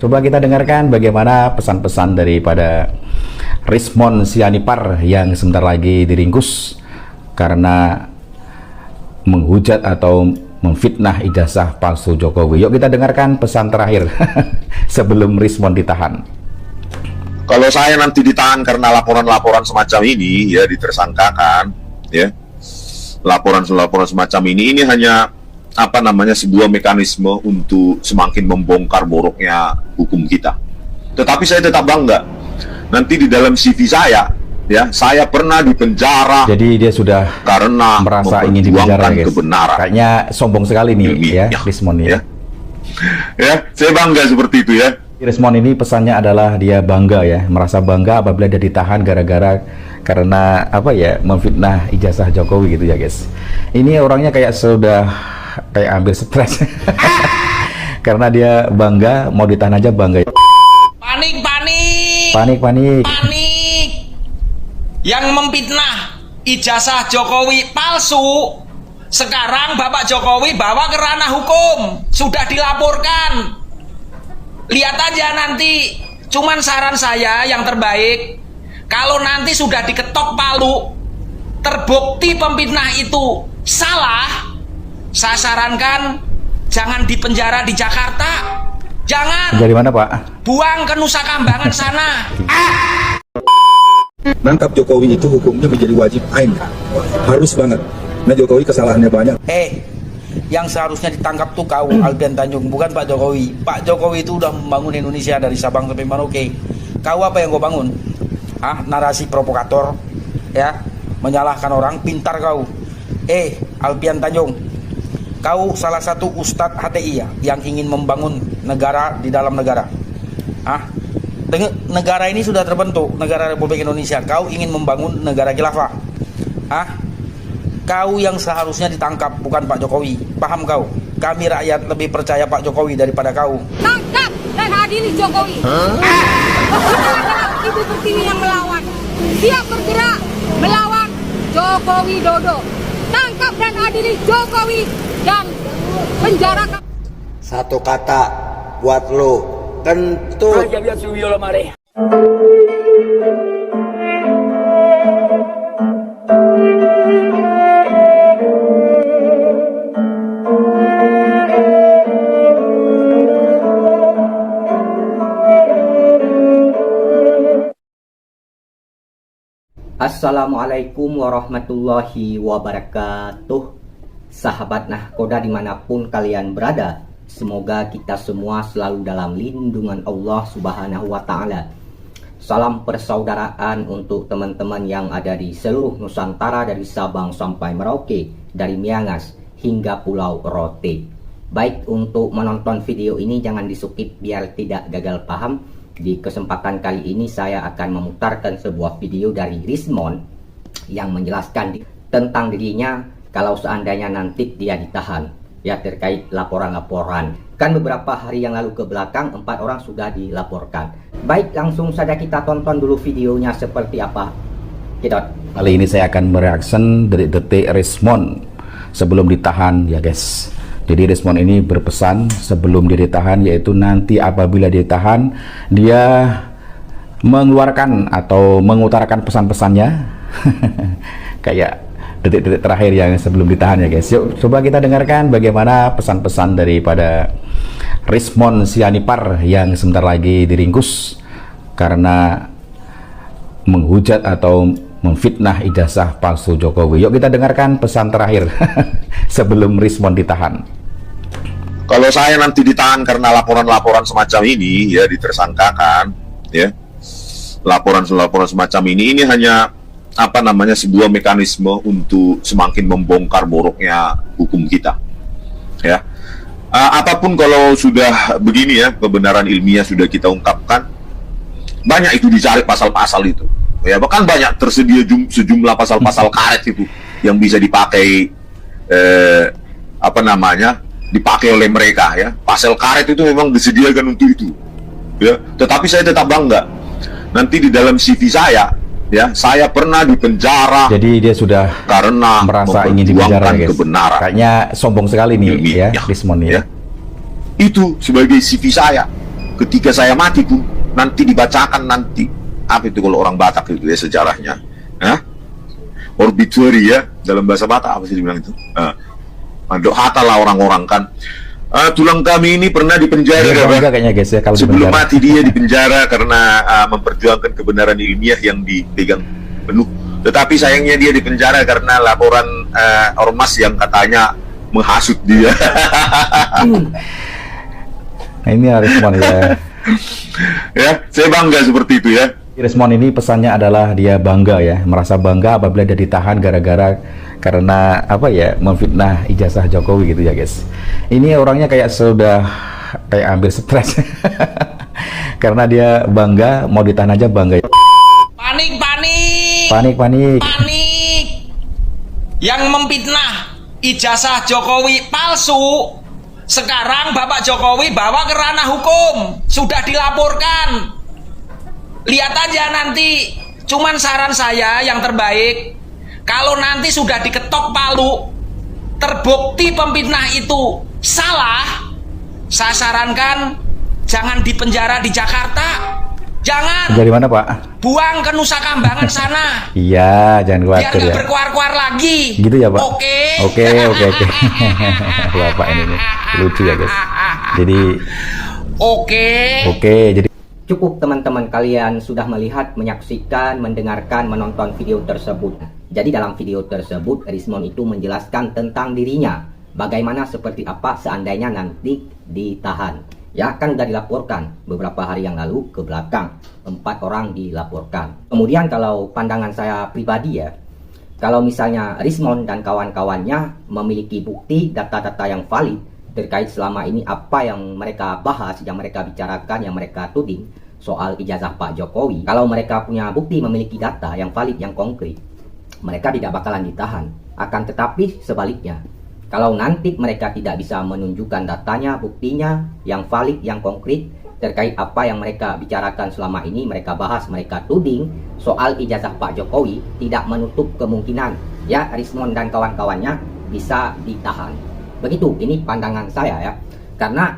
Coba kita dengarkan bagaimana pesan-pesan daripada Rizmon Sianipar yang sebentar lagi diringkus karena menghujat atau memfitnah ijazah palsu Jokowi. Yuk kita dengarkan pesan terakhir sebelum Rizmon ditahan. Kalau saya nanti ditahan karena laporan-laporan semacam ini, ya ditersangkakan, ya laporan-laporan semacam ini hanya sebuah mekanisme untuk semakin membongkar boroknya hukum kita. Tetapi saya tetap bangga. Nanti di dalam CV saya, ya saya pernah dipenjara. Jadi dia sudah karena merasa ingin dipenjara, guys. Kebenaran. Kayaknya sombong sekali nih, ya, Rizmon ya. Ya, saya bangga seperti itu ya. Rizmon ini pesannya adalah dia bangga ya, merasa bangga apabila dia ditahan karena memfitnah ijazah Jokowi gitu ya guys. Ini orangnya kayak hampir stres karena dia bangga, mau ditahan aja bangga. Panik. Yang memfitnah ijazah Jokowi palsu, sekarang Bapak Jokowi bawa ke ranah hukum, sudah dilaporkan. Lihat aja nanti. Cuman saran saya yang terbaik, kalau nanti sudah diketok palu, terbukti pemfitnah itu salah, saya sarankan jangan dipenjara di Jakarta. Jangan. Dari mana, Pak? Buang ke Nusa Kambangan sana. Nangkap Jokowi itu hukumnya menjadi wajib ain, harus banget. Nah Jokowi kesalahannya banyak. Yang seharusnya ditangkap tuh kau, Alfian Tanjung, bukan Pak Jokowi. Pak Jokowi itu udah membangun Indonesia dari Sabang sampai Merauke. Kau apa yang kau bangun? Narasi provokator, ya, menyalahkan orang. Pintar kau. Alfian Tanjung, kau salah satu ustadz HTI ya, yang ingin membangun negara di dalam negara. Negara ini sudah terbentuk, negara Republik Indonesia. Kau ingin membangun negara khilafah. Kau yang seharusnya ditangkap, bukan Pak Jokowi. Paham kau? Kami rakyat lebih percaya Pak Jokowi daripada kau. Tangkap dan adili Jokowi. Kita adalah Ibu Pertiwi yang melawan. Siap bergerak melawan Jokowi Dodo. Tangkap dan adili Jokowi dan penjarakan. Satu kata buat lo, kentut. Assalamualaikum warahmatullahi wabarakatuh. Sahabat Nahkoda dimanapun kalian berada, semoga kita semua selalu dalam lindungan Allah Subhanahu wa Ta'ala. Salam persaudaraan untuk teman-teman yang ada di seluruh Nusantara, dari Sabang sampai Merauke, dari Miangas hingga Pulau Rote. Baik, untuk menonton video ini jangan di-skip biar tidak gagal paham. Di kesempatan kali ini saya akan memutarkan sebuah video dari Rizmon yang menjelaskan tentang dirinya kalau seandainya nanti dia ditahan, ya, terkait laporan-laporan. Kan beberapa hari yang lalu ke belakang 4 orang sudah dilaporkan. Baik, langsung saja kita tonton dulu videonya seperti apa. Kali ini saya akan mereaction detik-detik Rizmon sebelum ditahan ya guys. Jadi Rizmon ini berpesan sebelum dia ditahan, yaitu nanti apabila ditahan dia mengeluarkan atau mengutarakan pesan-pesannya kayak detik-detik terakhir yang sebelum ditahan ya guys. Yuk coba kita dengarkan bagaimana pesan-pesan daripada Rizmon Sianipar yang sebentar lagi diringkus karena menghujat atau memfitnah ijazah palsu Jokowi. Yuk kita dengarkan pesan terakhir sebelum Rizmon ditahan. Kalau saya nanti ditahan karena laporan-laporan semacam ini, ya ditersangkakan, ya laporan-laporan semacam ini hanya sebuah mekanisme untuk semakin membongkar boroknya hukum kita, ya. Apapun kalau sudah begini ya, kebenaran ilmiah sudah kita ungkapkan, banyak itu dicari pasal-pasal itu, ya, bahkan banyak tersedia sejumlah pasal-pasal karet itu yang bisa dipakai dipakai oleh mereka, ya. Pasal karet itu memang disediakan untuk itu, ya. Tetapi saya tetap bangga. Nanti di dalam CV saya, ya, saya pernah dipenjara. Jadi dia sudah karena merasa ingin dipenjara, guys. Kebenaran. Kayaknya sombong sekali nih, ya, Rizmon ya. Itu sebagai CV saya, ketika saya mati pun nanti dibacakan nanti apa itu kalau orang Batak itu ya sejarahnya, obituary ya dalam bahasa Batak apa sih dibilang itu? Dok hata lah orang-orang kan. Tulang kami ini pernah dipenjara kayaknya guys ya, kalau sebelum dipenjara. mati dia dipenjara karena memperjuangkan kebenaran ilmiah yang dipegang penuh. Tetapi sayangnya dia dipenjara karena laporan ormas yang katanya menghasut dia. Nah, ini respon ya. Ya, saya bangga seperti itu ya. Respon ini pesannya adalah dia bangga ya, merasa bangga apabila dia ditahan karena apa ya, memfitnah ijazah Jokowi gitu ya guys. Ini orangnya kayak sudah kayak hampir stres. Karena dia bangga, mau ditahan aja bangga. Panik. Panik. Yang memfitnah ijazah Jokowi palsu, sekarang Bapak Jokowi bawa ke ranah hukum, sudah dilaporkan. Lihat aja nanti, cuman saran saya yang terbaik, kalau nanti sudah diketok palu, terbukti pemfitnah itu salah, saya sarankan jangan dipenjara di Jakarta, jangan. Dari mana Pak? Buang ke Nusa Kambangan sana. Iya, jangan Biar khawatir nggak ya. berkuar-kuar lagi. Gitu ya Pak? Oke. Oke. Bapak ini nih, lucu ya guys. Jadi Oke, jadi Cukup teman-teman kalian sudah melihat, menyaksikan, mendengarkan, menonton video tersebut. Jadi dalam video tersebut Rismon itu menjelaskan tentang dirinya, bagaimana seperti apa seandainya nanti ditahan. Ya kan udah dilaporkan beberapa hari yang lalu ke belakang, 4 orang dilaporkan. Kemudian kalau pandangan saya pribadi ya, kalau misalnya Rismon dan kawan-kawannya memiliki bukti data-data yang valid terkait selama ini apa yang mereka bahas, yang mereka bicarakan, yang mereka tuding soal ijazah Pak Jokowi. Kalau mereka punya bukti, memiliki data yang valid, yang konkret, mereka tidak bakalan ditahan. Akan tetapi sebaliknya, kalau nanti mereka tidak bisa menunjukkan datanya, buktinya yang valid, yang konkret terkait apa yang mereka bicarakan selama ini, mereka bahas, mereka tuding soal ijazah Pak Jokowi, tidak menutup kemungkinan ya Rismon dan kawan-kawannya bisa ditahan. Begitu, ini pandangan saya ya. Karena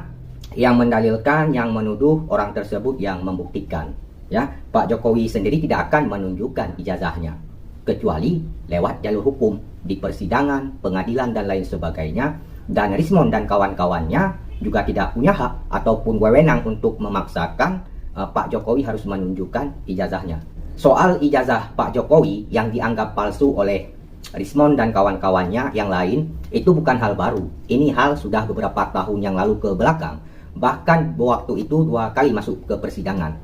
yang mendalilkan, yang menuduh orang tersebut yang membuktikan. Ya, Pak Jokowi sendiri tidak akan menunjukkan ijazahnya kecuali lewat jalur hukum di persidangan, pengadilan dan lain sebagainya. Dan Rismon dan kawan-kawannya juga tidak punya hak ataupun wewenang untuk memaksakan Pak Jokowi harus menunjukkan ijazahnya. Soal ijazah Pak Jokowi yang dianggap palsu oleh Rismon dan kawan-kawannya yang lain, itu bukan hal baru. Ini hal sudah beberapa tahun yang lalu ke belakang. Bahkan waktu itu 2 kali masuk ke persidangan.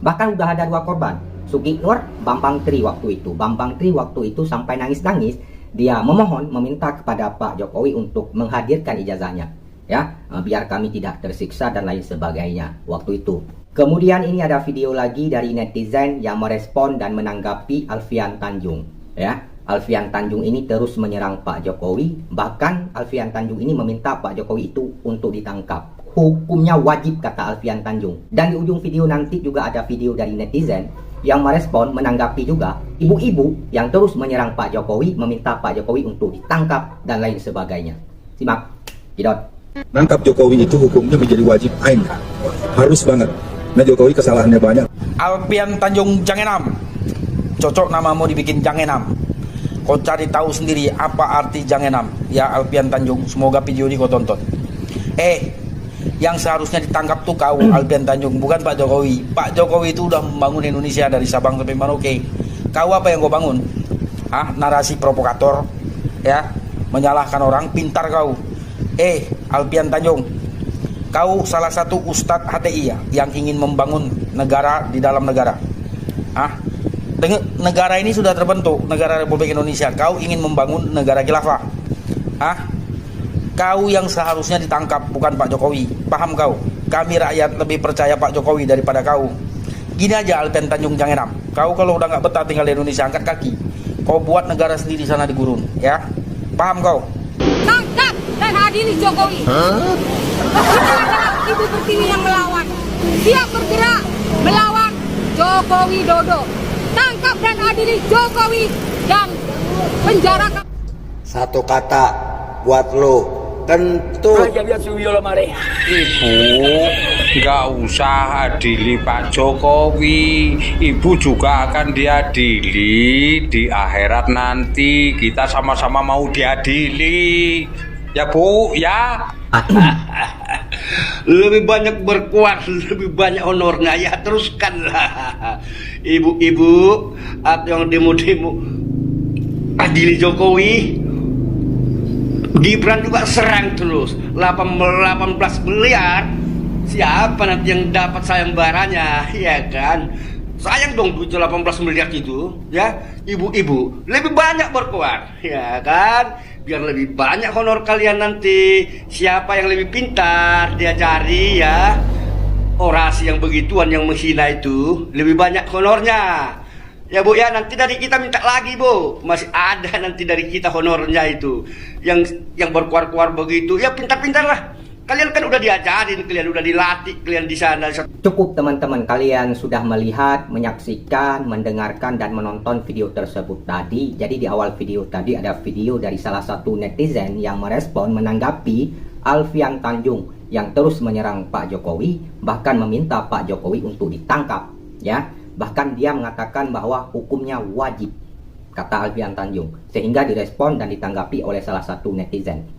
Bahkan udah ada 2 korban, Sugi Nur, Bambang Tri waktu itu. Bambang Tri waktu itu sampai nangis-nangis, dia memohon, meminta kepada Pak Jokowi untuk menghadirkan ijazahnya, ya, biar kami tidak tersiksa dan lain sebagainya waktu itu. Kemudian ini ada video lagi dari netizen yang merespon dan menanggapi Alfian Tanjung, ya. Alfian Tanjung ini terus menyerang Pak Jokowi. Bahkan Alfian Tanjung ini meminta Pak Jokowi itu untuk ditangkap. Hukumnya wajib, kata Alfian Tanjung. Dan di ujung video nanti juga ada video dari netizen yang merespon, menanggapi juga ibu-ibu yang terus menyerang Pak Jokowi, meminta Pak Jokowi untuk ditangkap dan lain sebagainya. Simak, Kidot. Nangkap Jokowi itu hukumnya menjadi wajib ain. Harus banget. Nah Jokowi kesalahannya banyak. Alfian Tanjung Jangenam, cocok namamu dibikin Jangenam. Kau cari tahu sendiri apa arti Jangenam ya Alfian Tanjung. Semoga video ini kau tonton. Yang seharusnya ditangkap tuh kau Alfian Tanjung, bukan Pak Jokowi. Pak Jokowi itu udah membangun Indonesia dari Sabang sampai Merauke. Kau apa yang kau bangun? Narasi provokator ya, menyalahkan orang. Pintar kau. Alfian Tanjung, kau salah satu ustadz HTI ya, yang ingin membangun negara di dalam negara. Negara ini sudah terbentuk, negara Republik Indonesia. Kau ingin membangun negara khilafah. Kau yang seharusnya ditangkap, bukan Pak Jokowi. Paham kau? Kami rakyat lebih percaya Pak Jokowi daripada kau. Gini aja Alfian Tanjung Jangenam, kau kalau udah nggak betah tinggal di Indonesia, angkat kaki. Kau buat negara sendiri sana di gurun, ya. Paham kau? Tangkap dan adili Jokowi. Kita adalah ibu pertiwi yang melawan. Siap bergerak melawan Jokowi Dodo. Tangkap dan adili Jokowi dan penjarakan. Satu kata buat lo, kentut. Ibu Nggak usah adili Pak Jokowi, Ibu juga akan diadili di akhirat nanti. Kita sama-sama mau diadili, ya Bu, ya. Lebih banyak berkuat, lebih banyak honornya, ya teruskanlah. Ibu-ibu atau yang demo-demo adili Jokowi, Gibran juga serang terus 18 miliar. Siapa nanti yang dapat sayembaranya, ya kan? Sayang dong duit 18 miliar itu, ya. Ibu-ibu lebih banyak berkuat, ya kan? Biar lebih banyak honor kalian nanti. Siapa yang lebih pintar dia cari, ya. Orasi yang begituan yang menghina itu lebih banyak honornya. Ya Bu, ya nanti dari kita minta lagi Bu. Masih ada nanti dari kita honornya itu. Yang berkuar-kuar begitu, ya pintar-pintar lah. Kalian kan udah diajarin, kalian udah dilatih, kalian di sana. Cukup teman-teman, kalian sudah melihat, menyaksikan, mendengarkan, dan menonton video tersebut tadi. Jadi di awal video tadi ada video dari salah satu netizen yang merespon menanggapi Alfian Tanjung yang terus menyerang Pak Jokowi, bahkan meminta Pak Jokowi untuk ditangkap, ya. Bahkan dia mengatakan bahwa hukumnya wajib, kata Alfian Tanjung, sehingga direspon dan ditanggapi oleh salah satu netizen.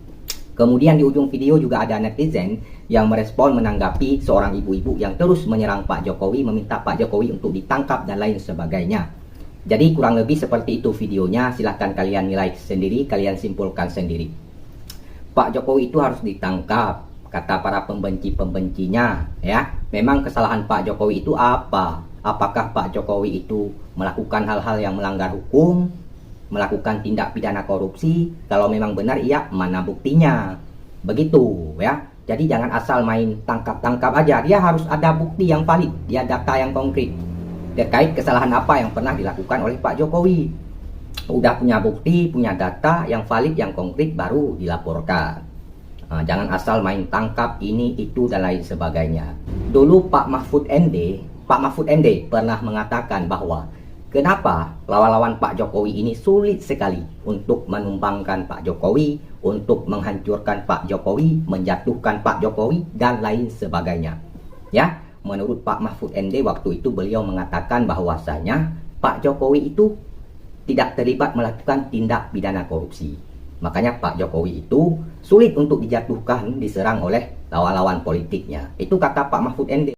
Kemudian di ujung video juga ada netizen yang merespon menanggapi seorang ibu-ibu yang terus menyerang Pak Jokowi, meminta Pak Jokowi untuk ditangkap dan lain sebagainya. Jadi kurang lebih seperti itu videonya, silahkan kalian nilai sendiri, kalian simpulkan sendiri. Pak Jokowi itu harus ditangkap, kata para pembenci-pembencinya, ya. Memang kesalahan Pak Jokowi itu apa? Apakah Pak Jokowi itu melakukan hal-hal yang melanggar hukum, melakukan tindak pidana korupsi? Kalau memang benar, iya, mana buktinya? Begitu, ya. Jadi jangan asal main tangkap-tangkap aja. Dia harus ada bukti yang valid, dia data yang konkret terkait kesalahan apa yang pernah dilakukan oleh Pak Jokowi. Udah punya bukti, punya data yang valid, yang konkret, baru dilaporkan. Jangan asal main tangkap ini, itu, dan lain sebagainya. Dulu Pak Mahfud MD pernah mengatakan bahwa kenapa lawan-lawan Pak Jokowi ini sulit sekali untuk menumbangkan Pak Jokowi, untuk menghancurkan Pak Jokowi, menjatuhkan Pak Jokowi, dan lain sebagainya. Ya, menurut Pak Mahfud MD waktu itu beliau mengatakan bahwasanya Pak Jokowi itu tidak terlibat melakukan tindak pidana korupsi. Makanya Pak Jokowi itu sulit untuk dijatuhkan, diserang oleh lawan-lawan politiknya. Itu kata Pak Mahfud MD.